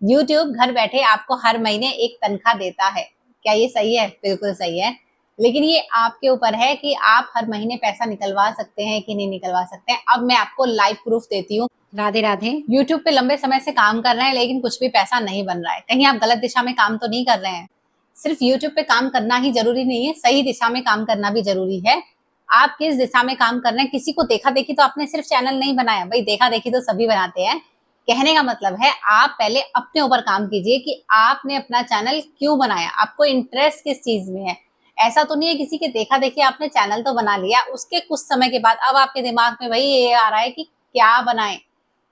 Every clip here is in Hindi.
यूट्यूब घर बैठे आपको हर महीने एक तनख्वाह देता है। क्या ये सही है? बिल्कुल सही है। लेकिन ये आपके ऊपर है कि आप हर महीने पैसा निकलवा सकते हैं कि नहीं निकलवा सकते हैं। अब मैं आपको लाइव प्रूफ देती हूँ। राधे राधे। यूट्यूब पे लंबे समय से काम कर रहे हैं लेकिन कुछ भी पैसा नहीं बन रहा है। कहीं आप गलत दिशा में काम तो नहीं कर रहे हैं। सिर्फ यूट्यूब पे काम करना ही जरूरी नहीं है, सही दिशा में काम करना भी जरूरी है। आप किस दिशा में काम कर रहे हैं? किसी को देखा देखी तो आपने सिर्फ चैनल नहीं बनाया भाई, देखा देखी तो सभी बनाते हैं। कहने का मतलब है आप पहले अपने ऊपर काम कीजिए कि आपने अपना चैनल क्यों बनाया, आपको इंटरेस्ट किस चीज में है। ऐसा तो नहीं है किसी के देखा देखी आपने चैनल तो बना लिया, उसके कुछ समय के बाद अब आपके दिमाग में भाई ये आ रहा है कि क्या बनाएं,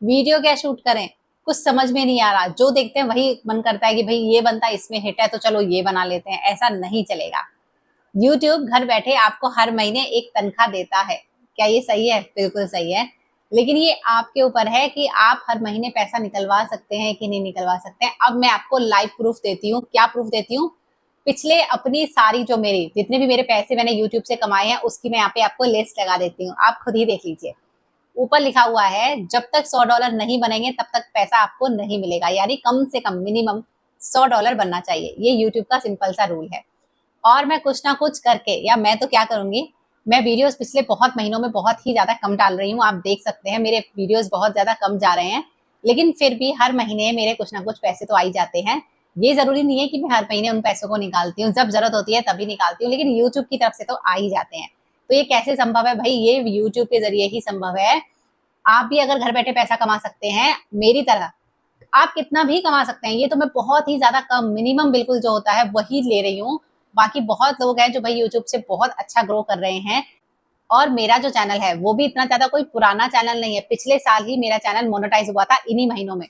वीडियो क्या शूट करें, कुछ समझ में नहीं आ रहा। जो देखते हैं वही मन करता है कि भाई ये बनता है, इसमें हिट है तो चलो ये बना लेते हैं। ऐसा नहीं चलेगा। यूट्यूब घर बैठे आपको हर महीने एक तनख्वाह देता है। क्या ये सही है? बिल्कुल सही है। लेकिन ये आपके ऊपर है कि आप हर महीने पैसा निकलवा सकते हैं कि नहीं निकलवा सकते हैं। अब मैं आपको लाइव प्रूफ देती हूँ। क्या प्रूफ देती हूँ? पिछले अपनी सारी जो मेरी जितने भी मेरे पैसे मैंने यूट्यूब से कमाए हैं उसकी मैं यहाँ पे आपको लिस्ट लगा देती हूँ। आप खुद ही देख लीजिए। ऊपर लिखा हुआ है जब तक $100 नहीं बनेंगे तब तक पैसा आपको नहीं मिलेगा, यानी कम से कम मिनिमम $100 बनना चाहिए। ये यूट्यूब का सिंपल सा रूल है। और मैं कुछ ना कुछ करके, या मैं तो क्या करूंगी, मैं वीडियोस पिछले बहुत महीनों में बहुत ही ज्यादा कम डाल रही हूँ। आप देख सकते हैं मेरे वीडियोस बहुत ज्यादा कम जा रहे हैं, लेकिन फिर भी हर महीने मेरे कुछ ना कुछ पैसे तो आ ही जाते हैं। ये जरूरी नहीं है कि मैं हर महीने उन पैसों को निकालती हूँ, जब जरूरत होती है तभी निकालती हूँ, लेकिन यूट्यूब की तरफ से तो आ ही जाते हैं। तो ये कैसे संभव है भाई? ये यूट्यूब के जरिए ही संभव है। आप भी अगर घर बैठे पैसा कमा सकते हैं मेरी तरह, आप कितना भी कमा सकते हैं। ये तो मैं बहुत ही ज्यादा कम, मिनिमम बिल्कुल जो होता है वही ले रही हूँ। बाकी बहुत लोग हैं जो भाई यूट्यूब से बहुत अच्छा ग्रो कर रहे हैं। और मेरा जो चैनल है वो भी इतना ज्यादा कोई पुराना चैनल नहीं है। पिछले साल ही मेरा चैनल मोनेटाइज हुआ था, इन्हीं महीनों में।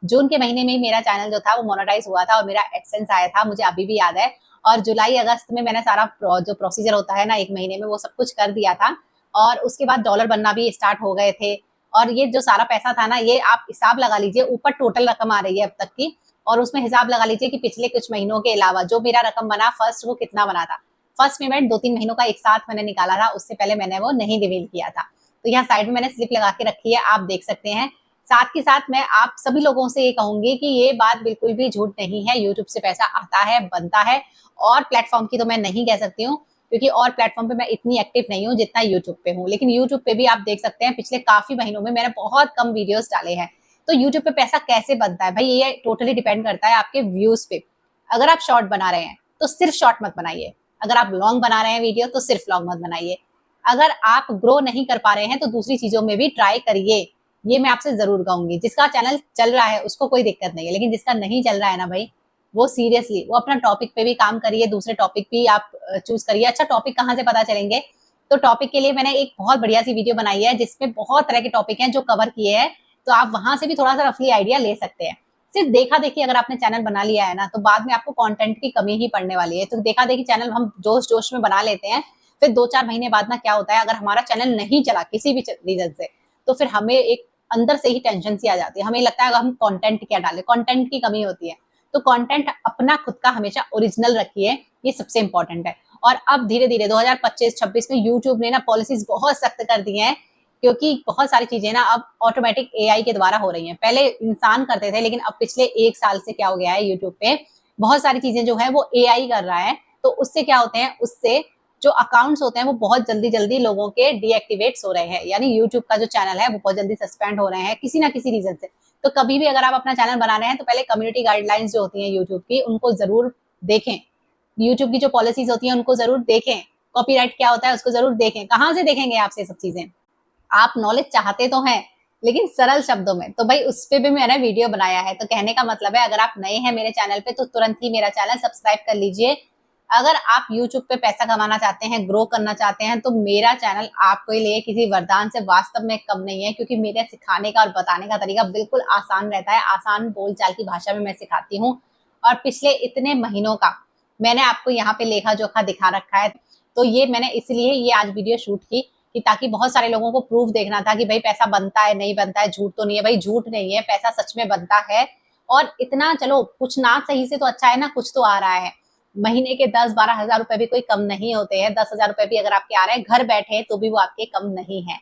जून के महीने में ही मेरा चैनल जो था वो मोनेटाइज हुआ था और मेरा एडसेंस आया था, मुझे अभी भी याद है। और जुलाई अगस्त में मैंने सारा जो प्रोसीजर होता है ना एक महीने में, वो सब कुछ कर दिया था। और उसके बाद डॉलर बनना भी स्टार्ट हो गए थे। और ये जो सारा पैसा था ना, ये आप हिसाब लगा लीजिए, ऊपर टोटल रकम आ रही है अब तक की। और उसमें हिसाब लगा लीजिए कि पिछले कुछ महीनों के अलावा जो मेरा रकम बना फर्स्ट, वो कितना बना था। फर्स्ट पेमेंट 2-3 महीनों का एक साथ मैंने निकाला था, उससे पहले मैंने वो नहीं रिवील किया था। तो यहाँ साइड में मैंने स्लिप लगा के रखी है, आप देख सकते हैं। साथ के साथ मैं आप सभी लोगों से ये कहूंगी कि ये बात बिल्कुल भी झूठ नहीं है, यूट्यूब से पैसा आता है, बनता है। और प्लेटफॉर्म की तो मैं नहीं कह सकती हूँ, क्योंकि और प्लेटफॉर्म पे मैं इतनी एक्टिव नहीं हूँ जितना यूट्यूब पे हूँ। लेकिन यूट्यूब पे भी आप देख सकते हैं पिछले काफी महीनों में मैंने बहुत कम वीडियोस डाले हैं। तो यूट्यूब पे पैसा कैसे बनता है भाई, ये टोटली डिपेंड करता है आपके व्यूज पे। अगर आप शॉर्ट बना रहे हैं तो सिर्फ शॉर्ट मत बनाइए। अगर आप लॉन्ग बना रहे हैं वीडियो तो सिर्फ लॉन्ग मत बनाइए। अगर आप ग्रो नहीं कर पा रहे हैं तो दूसरी चीजों में भी ट्राई करिए। ये मैं आपसे जरूर कहूंगी। जिसका चैनल चल रहा है उसको कोई दिक्कत नहीं है, लेकिन जिसका नहीं चल रहा है ना भाई, वो सीरियसली वो अपना टॉपिक पे भी काम करिए, दूसरे टॉपिक भी आप चूज करिए। अच्छा, टॉपिक कहाँ से पता चलेंगे? तो टॉपिक के लिए मैंने एक बहुत बढ़िया सी वीडियो बनाई है जिसमें बहुत तरह के टॉपिक हैं जो कवर किए हैं। तो आप वहां से भी थोड़ा सा रफली आइडिया ले सकते हैं। सिर्फ देखा देखी अगर आपने चैनल बना लिया है ना, तो बाद में आपको कंटेंट की कमी ही पड़ने वाली है। तो देखा देखी चैनल हम जोश जोश में बना लेते हैं, फिर 2-4 महीने बाद ना क्या होता है, अगर हमारा चैनल नहीं चला किसी भी रीजन से, तो फिर हमें एक अंदर से ही टेंशन सी आ जाती है। हमें लगता है अगर हम कंटेंट क्या डालें, कंटेंट की कमी होती है। तो कंटेंट अपना खुद का हमेशा ओरिजिनल रखिए, ये सबसे इंपॉर्टेंट है। और अब धीरे धीरे 2025-26 में यूट्यूब ने ना पॉलिसीज बहुत सख्त कर दी हैं, क्योंकि बहुत सारी चीजें ना अब ऑटोमेटिक एआई के द्वारा हो रही हैं। पहले इंसान करते थे, लेकिन अब पिछले 1 साल से क्या हो गया है, यूट्यूब पे बहुत सारी चीजें जो है वो एआई कर रहा है। तो उससे क्या होते हैं, उससे जो अकाउंट्स होते हैं वो बहुत जल्दी जल्दी लोगों के डीएक्टिवेट्स हो रहे हैं, यानी यूट्यूब का जो चैनल है वो बहुत जल्दी सस्पेंड हो रहे हैं किसी ना किसी रीजन से। तो कभी भी अगर आप अपना चैनल बना रहे हैं तो पहले कम्युनिटी गाइडलाइंस जो होती हैं यूट्यूब की, उनको जरूर देखें। यूट्यूब की जो पॉलिसीज होती हैं उनको जरूर देखें। कॉपीराइट क्या होता है उसको जरूर देखें। कहाँ से देखेंगे आपसे सब चीजें? आप नॉलेज चाहते तो हैं, लेकिन सरल शब्दों में। तो भाई उस पे भी मैंने वीडियो बनाया है। तो कहने का मतलब है, अगर आप नए हैं मेरे चैनल पे तो तुरंत ही मेरा चैनल सब्सक्राइब कर लीजिए। अगर आप यूट्यूब पे पैसा कमाना चाहते हैं, ग्रो करना चाहते हैं, तो मेरा चैनल आपके लिए किसी वरदान से वास्तव में कम नहीं है, क्योंकि मेरे सिखाने का और बताने का तरीका बिल्कुल आसान रहता है। आसान बोलचाल की भाषा में मैं सिखाती हूँ। और पिछले इतने महीनों का मैंने आपको यहाँ पे लेखा जोखा दिखा रखा है। तो ये मैंने इसलिए ये आज वीडियो शूट की कि ताकि बहुत सारे लोगों को प्रूफ देखना था कि भाई पैसा बनता है नहीं बनता है, झूठ तो नहीं है। भाई झूठ नहीं है, पैसा सच में बनता है। और इतना, चलो कुछ ना सही से तो अच्छा है ना, कुछ तो आ रहा है। महीने के 10-12 हजार रुपए भी कोई कम नहीं होते हैं। 10 हजार रुपए भी अगर आपके आ रहे हैं घर बैठे तो भी वो आपके कम नहीं है।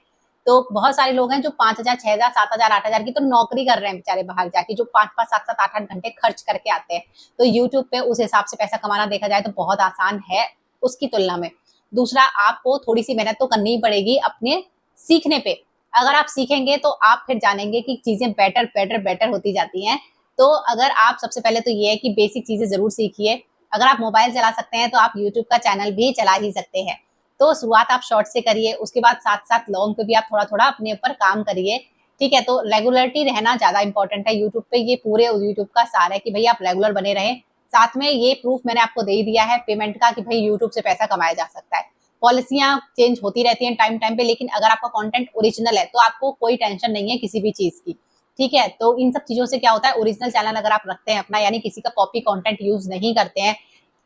तो बहुत सारे लोग हैं जो 5,000, 6,000, 7,000, 8,000 की तो नौकरी कर रहे हैं बेचारे बाहर जाके, जो 5-5, 7-7, 8-8 घंटे खर्च करके आते हैं। तो यूट्यूब पे उस हिसाब से पैसा कमाना देखा जाए तो बहुत आसान है उसकी तुलना में। दूसरा, आपको थोड़ी सी मेहनत तो करनी ही पड़ेगी अपने सीखने पे। अगर आप सीखेंगे तो आप फिर जानेंगे कि चीजें बेटर बेटर बेटर होती जाती हैं। तो अगर आप, सबसे पहले तो ये है कि बेसिक चीजें जरूर सीखिए। अगर आप मोबाइल चला सकते हैं तो आप यूट्यूब का चैनल भी चला ही सकते हैं। तो शुरुआत आप शॉर्ट से करिए, उसके बाद साथ साथ लॉन्ग पे भी आप थोड़ा थोड़ा अपने ऊपर काम करिए। ठीक है, तो रेगुलरिटी रहना ज्यादा इंपॉर्टेंट है यूट्यूब पे। ये पूरे यूट्यूब का सार है कि भाई आप रेगुलर बने रहें। साथ में ये प्रूफ मैंने आपको दे दिया है पेमेंट का कि भाई यूट्यूब से पैसा कमाया जा सकता है। पॉलिसियां चेंज होती रहती हैं टाइम टाइम पे, लेकिन अगर आपका कंटेंट ओरिजिनल है तो आपको कोई टेंशन नहीं है किसी भी चीज की। ठीक है, तो इन सब चीजों से क्या होता है, ओरिजिनल चैनल अगर आप रखते हैं अपना, यानी किसी का कॉपी कंटेंट यूज नहीं करते हैं,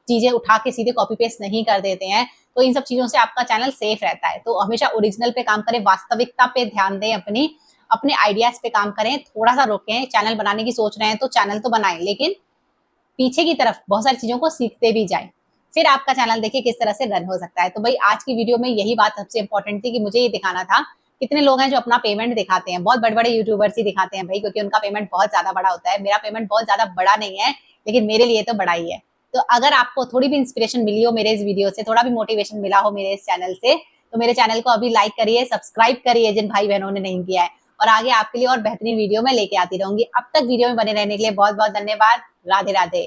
चीजें उठा के सीधे कॉपी पेस्ट नहीं कर देते हैं, तो इन सब चीजों से आपका चैनल सेफ रहता है। तो हमेशा ओरिजिनल पे काम करें, वास्तविकता पे ध्यान दें, अपने आइडियाज पे काम करें, थोड़ा सा रोकें। चैनल बनाने की सोच रहे हैं तो चैनल तो बनाएं, लेकिन पीछे की तरफ बहुत सारी चीजों को सीखते भी जाएं। फिर आपका चैनल देखिए किस तरह से रन हो सकता है। तो भाई आज की वीडियो में यही बात सबसे इंपॉर्टेंट थी कि मुझे ये दिखाना था। कितने लोग हैं जो अपना पेमेंट दिखाते हैं, बहुत बड़े बड़े यूट्यूबर्स ही दिखाते हैं भाई, क्योंकि उनका पेमेंट बहुत ज्यादा बड़ा होता है। मेरा पेमेंट बहुत ज्यादा बड़ा नहीं है, लेकिन मेरे लिए तो बड़ा ही है। तो अगर आपको थोड़ी भी इंस्पिरेशन मिली हो मेरे इस वीडियो से, थोड़ा भी मोटिवेशन मिला हो मेरे इस चैनल से, तो मेरे चैनल को अभी लाइक करिए, सब्सक्राइब करिए जिन भाई बहनों ने नहीं किया है, और आगे आपके लिए और बेहतरीन वीडियो में लेके आती रहूंगी। अब तक वीडियो में बने रहने के लिए बहुत बहुत धन्यवाद। राधे राधे।